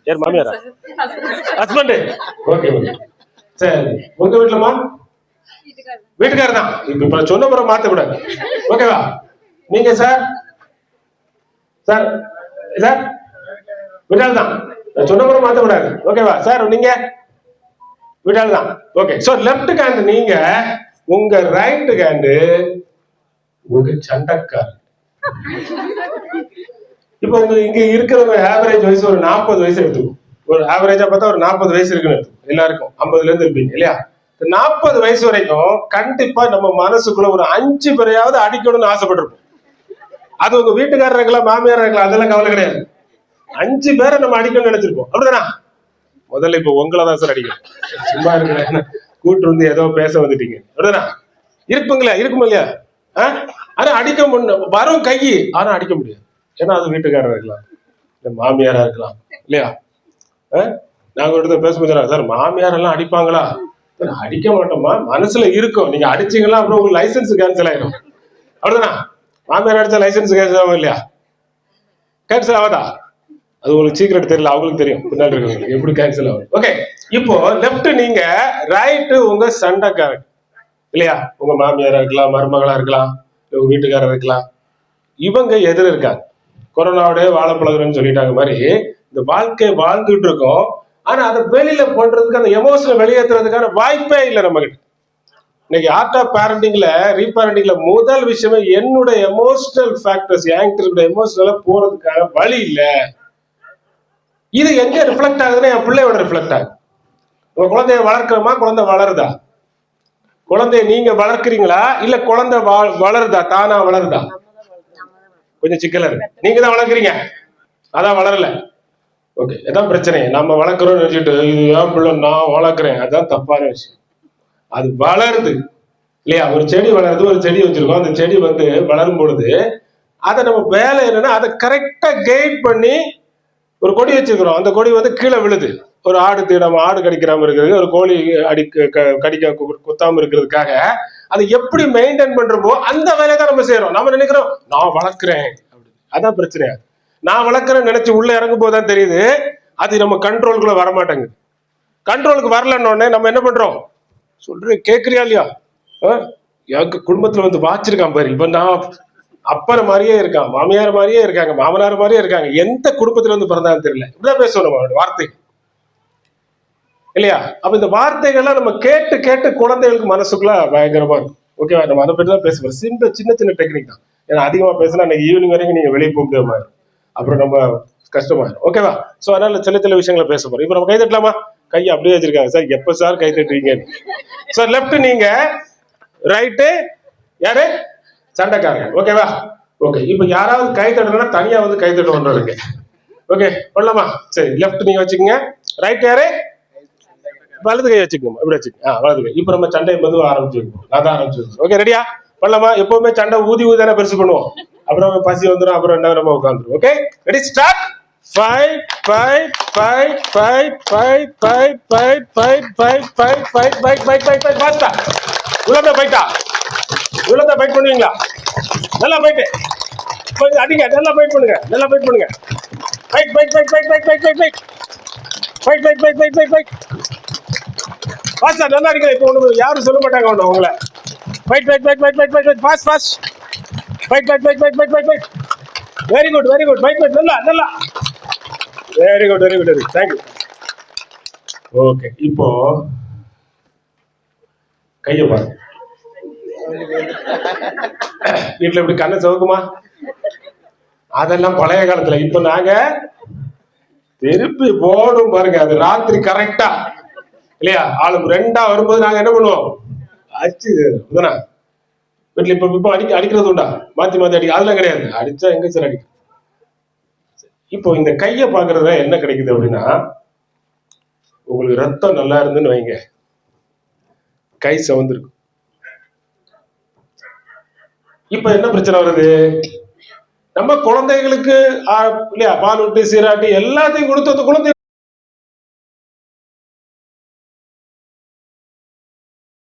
யார் மாமியாரா? Husband. Okay okay சரி. உங்க வீட்டுலமா? வீட்டுக்காரர் தான். இப்ப சொன்ன முறை மாத்தக்கூடாது. ஓகேவா? நீங்க சார்? சார் சார் வீட்டால் தான். சொன்ன முறை மாத்தக்கூடாது. ஓகேவா சார்? நீங்க வீட்டால் தான். ஓகே. சோ லெப்ட் ஹேண்ட் நீங்க, உங்க ரைட் ஹேண்ட் உங்க சண்டக்கார். இப்ப உங்க இங்க இருக்கிறவங்க ஆவரேஜ் வயசு ஒரு 40 வயசு எடுத்துக்கும். ஒரு ஆவரேஜா பார்த்தா ஒரு 40 வயசு இருக்குன்னு எல்லாருக்கும். 50ல இருந்து இருப்பீங்க இல்லையா? 40 வயசு வரைக்கும் கண்டிப்பா நம்ம மனசுக்குள்ள ஒரு 5 பேரையாவது அடிக்கணும்னு ஆசைப்பட்டிருப்போம். அது உங்க வீட்டுக்காரர் இருக்கலாம், மாமியார் இருக்கலாம், அதெல்லாம் கவலை கிடையாது. 5 பேரை நம்ம அடிக்கணும்னு நினைச்சிருப்போம். அப்படிதானா? முதல்ல இப்ப உங்களை தான் சார் அடிக்கணும். சும்மா இருக்கிற கூட்டு வந்து ஏதோ பேச வந்துட்டீங்க. அப்படிதானா? இருப்புங்களா? இருக்குமா இல்லையா? ஆனா அடிக்க முடியும். வரும் கை, ஆனா அடிக்க முடியாது. ஏன்னா அது வீட்டுக்காரர் இருக்கலாம், இல்ல மாமியாரா இருக்கலாம் இல்லையா? நாங்க ஒரு இடத்துல பேசும்போது, சார் மாமியார் எல்லாம் அடிப்பாங்களா? அடிக்க மாட்டோமா, மனசுல இருக்கும். நீங்க அடிச்சீங்களா அப்புறம் உங்களுக்கு லைசன்ஸ் கேன்சல் ஆயிடும். அப்படிதானா? மாமியார் அடிச்சா லைசன்ஸ் கேன்சல் ஆகும் இல்லையா? கேன்சல் ஆகாதா? அது உங்களுக்கு சீக்கிரம் தெரியல, அவங்களுக்கு தெரியும் பின்னாடி இருக்கிறவங்களுக்கு எப்படி கேன்சல் ஆகும். ஓகே. இப்போ லெப்ட் நீங்க, ரைட்டு உங்க சண்டைக்காரர் இல்லையா? உங்க மாமியாரா இருக்கலாம், மருமகளா இருக்கலாம், உங்க வீட்டுக்காரர் இருக்கலாம். இவங்க எதிர இருக்காங்க. கொரோனாவோட வாழைப்பழகுறன்னு சொல்லிட்டாங்க மாதிரி இந்த வாழ்க்கையை வாழ்ந்துட்டு இருக்கோம். ஆனா அதை வெளியில பண்றதுக்கு, அந்த எமோஷனை வெளியேற்றுறதுக்கான வாய்ப்பே இல்லை நம்ம கிட்ட. இன்னைக்கு ஆர்ட் ஆஃப் பேரண்டிங்ல, ரீபேரண்டிங்ல முதல் விஷயமே என்னோட எமோஷனல் ஃபேக்டர்ஸ், என்கிட்ட எமோஷனலா போறதுக்கான வழி இல்லை. இது எங்க ரிஃப்ளெக்ட் ஆகுதுன்னா என் பிள்ளையோட ரிஃப்ளெக்ட் ஆகுது. உங்க குழந்தைய வளர்க்கிறோமா, குழந்தை வளருதா? குழந்தைய நீங்க வளர்க்குறீங்களா, இல்ல குழந்தை வளருதா, தானா வளருதா? கொஞ்சம் சிக்கல இருக்கு. நீங்க தான் வளர்க்குறீங்க, அதான் வளரல. ஓகே. அதான் பிரச்சனை. நம்ம வளர்க்குறோம்னு நினைச்சிட்டு இது ஏன் பிள்ளை நான் வளர்க்குறேன், அதான் தப்பான விஷயம். அது வளருது இல்லையா? ஒரு செடி வளருது, ஒரு செடி வச்சிருக்கோம். அந்த செடி வந்து வளரும் பொழுது அதை நம்ம வேலை என்னன்னா, அதை கரெக்டா கைட் பண்ணி, ஒரு கொடி வச்சிருக்கிறோம், அந்த கொடி வந்து கீழே விழுது. ஒரு ஆடு தீடாம, ஆடு கடிக்கிறாம இருக்கிறது, ஒரு கோழி கடிக்க குத்தாம இருக்கிறதுக்காக அதை எப்படி மெயின்டைன் பண்றோமோ அந்த வேலையை தான் நம்ம செய்யறோம். நம்ம நினைக்கிறோம் நான் வளர்க்குறேன், அதான் பிரச்சனை. நான் வளர்க்குறேன்னு நினைச்சு உள்ள இறங்கும் போதுதான் தெரியுது அது நம்ம கண்ட்ரோலுக்குள்ள வரமாட்டேங்குது. கண்ட்ரோலுக்கு வரலன்னொடனே நம்ம என்ன பண்றோம்? சொல்றேன் கேட்கறியா இல்லையா? எங்க குடும்பத்துல வந்து வாச்சிருக்கான் பாரு, இப்ப நான் அப்பற மாதிரியே இருக்கான், மாமியார் மாதிரியே இருக்காங்க, மாமனார் மாதிரியே இருக்காங்க, எந்த குடும்பத்துல வந்து பிறந்தான்னு தெரியல. இப்படிதான் பேசுவோம் நம்ம வார்த்தை இல்லையா? அப்ப இந்த வார்த்தைகள்லாம் நம்ம கேட்டு கேட்டு குழந்தைகளுக்கு மனசுக்குள்ள பயங்கரமா இருக்கும். ஓகேவா? நம்ம அதை பற்றி தான் பேசுவோம். சின்ன சின்ன டெக்னிக் தான். ஏன்னா அதிகமா பேசினா இன்னைக்கு ஈவினிங் வரைக்கும் நீங்க வெளியே போக முடியாம அப்புறம் நம்ம கஷ்டமாயிரும். ஓகேவா? சோ அதனால சில விஷயங்களை பேச போறோம். இப்ப நம்ம கை தட்டலாமா? கை அப்படியே வச்சிருக்காங்க சார், எப்ப சார் கை தட்டுவீங்க? சார் லெப்ட் நீங்க, ரைட்டு யாரு? சண்டைக்காரங்க. ஓகேவா? ஓகே. இப்ப யாராவது கை தட்டணும்னா தனியா வந்து கை தட்ட ஒன்று. ஓகே பண்ணலாமா? சரி, லெப்ட் நீங்க வச்சுக்கோங்க. ரைட் யாரு? வலது கை வச்சுக்கோங்க. இப்படி வச்சுக்கோங்க. வலது கை. இப்ப நம்ம சண்டையை மெதுவா ஆரம்பிச்சுக்கணும். நான் தான் ஆரம்பிச்சுக்கணும். ஓகே ரெடியா? பண்ணலாமா? எப்பவுமே சண்டை ஊதி தானே பெருசு பண்ணுவோம். அப்புறம் பசி வந்துடும், அப்புறம் என்ன நம்ம உட்காந்துரும். Okay ready start. Fight fight fight fight fight fight fight fight fight fight fight fight fight fight fight ஃபாஸ்டா. இவ்வளவுதான் ஃபைட்டா? இவ்வளவுதான் ஃபைட் பண்ணுவீங்களா? நல்லா ஃபைட். கொஞ்சம் அடிங்க, நல்லா ஃபைட் பண்ணுங்க, நல்லா ஃபைட் பண்ணுங்க. Fight fight fight fight fight fight fight fight fight fight fight fight fight fight ஃபாஸ்டா. நல்லா அடிங்க. இப்போ ஒன்று யாரும் சொல்ல மாட்டாங்க ஒன்று உங்களை. Fight fight fight fight fight fight fast fast fight fight fight fight fight fight fight. Very good very good. Fight fight நல்லா நல்லா. Very good very good very good. Thank you. Okay. இப்போ கையை பாருங்க. வீட்டுல இப்படி கண்ணை சவுக்குமா? அதெல்லாம் பழைய காலத்துல. இப்ப நாங்க திருப்பி போடும் பாருங்க, அது ராத்திரி கரெக்டா இல்லையா? ஆளுக்கு 2ஆ வரும்போது நாங்க என்ன பண்ணுவோம்? அச்சு வீட்டுல இப்ப இப்ப அடிக்கிறது உண்டா? மாத்தி மாத்தி அடிக்க அதெல்லாம் கிடையாது. அடிச்சா எங்க சார் அடிக்க. இப்போ இந்த கையை பாக்குறதுல என்ன கிடைக்குது அப்படின்னா, உங்களுக்கு ரத்தம் நல்லா இருந்துன்னு வைங்க, கை சவந்திருக்கும். இப்ப என்ன பிரச்சனை வருது? நம்ம குழந்தைகளுக்கு இல்லையா பால் விட்டு சீராட்டி எல்லாத்தையும் கொடுத்து அந்த குழந்தை